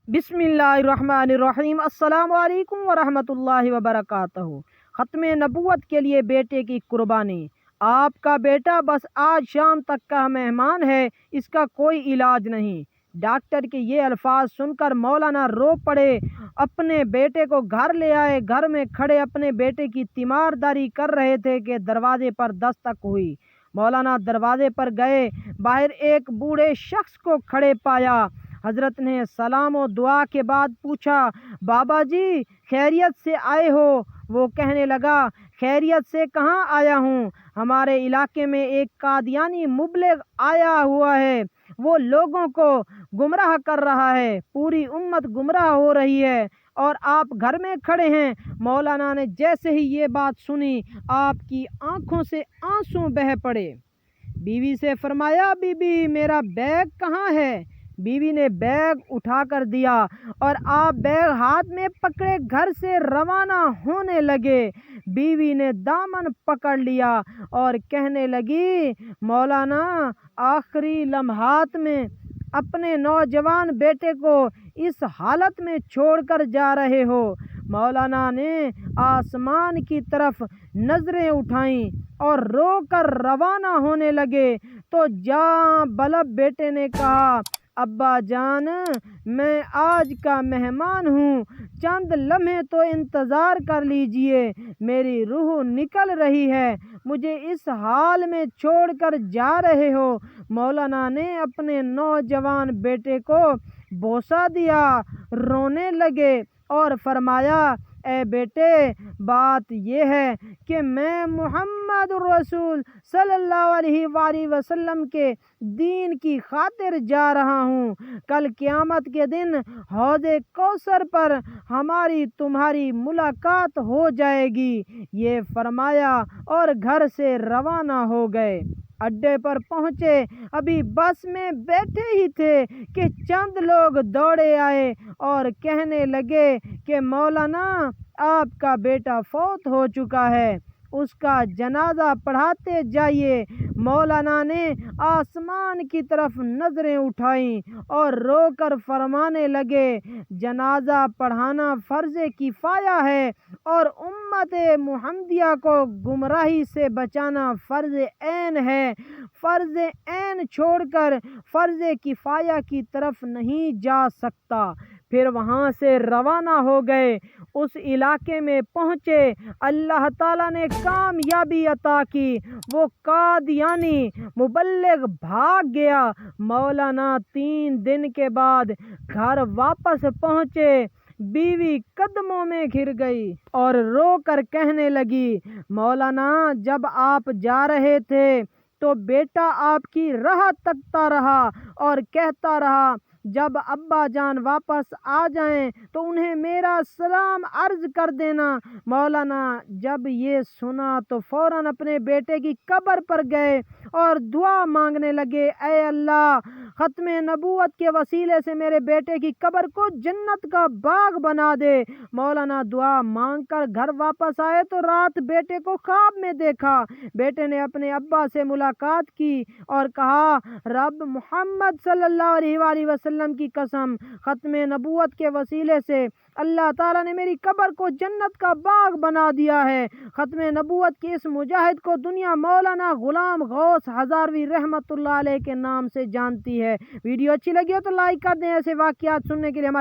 بسم اللہ الرحمن الرحیم۔ السلام علیکم ورحمۃ اللہ وبرکاتہ۔ ختم نبوت کے لیے بیٹے کی قربانی۔ آپ کا بیٹا بس آج شام تک کا مہمان ہے، اس کا کوئی علاج نہیں۔ ڈاکٹر کے یہ الفاظ سن کر مولانا رو پڑے، اپنے بیٹے کو گھر لے آئے۔ گھر میں کھڑے اپنے بیٹے کی تیمارداری کر رہے تھے کہ دروازے پر دستک ہوئی۔ مولانا دروازے پر گئے، باہر ایک بوڑھے شخص کو کھڑے پایا۔ حضرت نے سلام و دعا کے بعد پوچھا، بابا جی خیریت سے آئے ہو؟ وہ کہنے لگا، خیریت سے کہاں آیا ہوں، ہمارے علاقے میں ایک قادیانی مبلغ آیا ہوا ہے، وہ لوگوں کو گمراہ کر رہا ہے، پوری امت گمراہ ہو رہی ہے اور آپ گھر میں کھڑے ہیں۔ مولانا نے جیسے ہی یہ بات سنی، آپ کی آنکھوں سے آنسو بہہ پڑے۔ بیوی سے فرمایا، بی بی میرا بیگ کہاں ہے؟ بیوی نے بیگ اٹھا کر دیا اور آپ بیگ ہاتھ میں پکڑے گھر سے روانہ ہونے لگے۔ بیوی نے دامن پکڑ لیا اور کہنے لگی، مولانا آخری لمحات میں اپنے نوجوان بیٹے کو اس حالت میں چھوڑ کر جا رہے ہو۔ مولانا نے آسمان کی طرف نظریں اٹھائیں اور رو کر روانہ ہونے لگے تو جاں بلب بیٹے نے کہا، ابا جان میں آج کا مہمان ہوں، چند لمحے تو انتظار کر لیجئے، میری روح نکل رہی ہے، مجھے اس حال میں چھوڑ کر جا رہے ہو۔ مولانا نے اپنے نوجوان بیٹے کو بوسہ دیا، رونے لگے اور فرمایا، اے بیٹے بات یہ ہے کہ میں محمد الرسول صلی اللہ علیہ وآلہ وسلم کے دین کی خاطر جا رہا ہوں۔ کل قیامت کے دن حوض کوثر پر ہماری تمہاری ملاقات ہو جائے گی۔ یہ فرمایا اور گھر سے روانہ ہو گئے۔ اڈے پر پہنچے، ابھی بس میں بیٹھے ہی تھے کہ چند لوگ دوڑے آئے اور کہنے لگے کہ مولانا آپ کا بیٹا فوت ہو چکا ہے، اس کا جنازہ پڑھاتے جائیے۔ مولانا نے آسمان کی طرف نظریں اٹھائیں اور رو کر فرمانے لگے، جنازہ پڑھانا فرض کفایہ ہے اور امت محمدیہ کو گمراہی سے بچانا فرض عین ہے۔ فرض عین چھوڑ کر فرض کفایہ کی طرف نہیں جا سکتا۔ پھر وہاں سے روانہ ہو گئے، اس علاقے میں پہنچے، اللہ تعالیٰ نے کامیابی عطا کی، وہ قادیانی مبلغ بھاگ گیا۔ مولانا 3 دن کے بعد گھر واپس پہنچے، بیوی قدموں میں گر گئی اور رو کر کہنے لگی، مولانا جب آپ جا رہے تھے تو بیٹا آپ کی راہ تکتا رہا اور کہتا رہا، جب ابا جان واپس آ جائیں تو انہیں میرا سلام عرض کر دینا۔ مولانا جب یہ سنا تو فوراً اپنے بیٹے کی قبر پر گئے اور دعا مانگنے لگے، اے اللہ ختم نبوت کے وسیلے سے میرے بیٹے کی قبر کو جنت کا باغ بنا دے۔ مولانا دعا مانگ کر گھر واپس آئے تو رات بیٹے کو خواب میں دیکھا۔ بیٹے نے اپنے ابا سے ملاقات کی اور کہا، رب محمد صلی اللہ علیہ وآلہ وسلم کی قسم، ختم نبوت کے وسیلے سے اللہ تعالیٰ نے میری قبر کو جنت کا باغ بنا دیا ہے۔ ختم نبوت کے اس مجاہد کو دنیا مولانا غلام غوث ہزاروی رحمۃ اللہ علیہ کے نام سے جانتی ہے۔ ویڈیو اچھی لگی ہو تو لائک کر دیں۔ ایسے واقعات سننے کے لیے ہمارے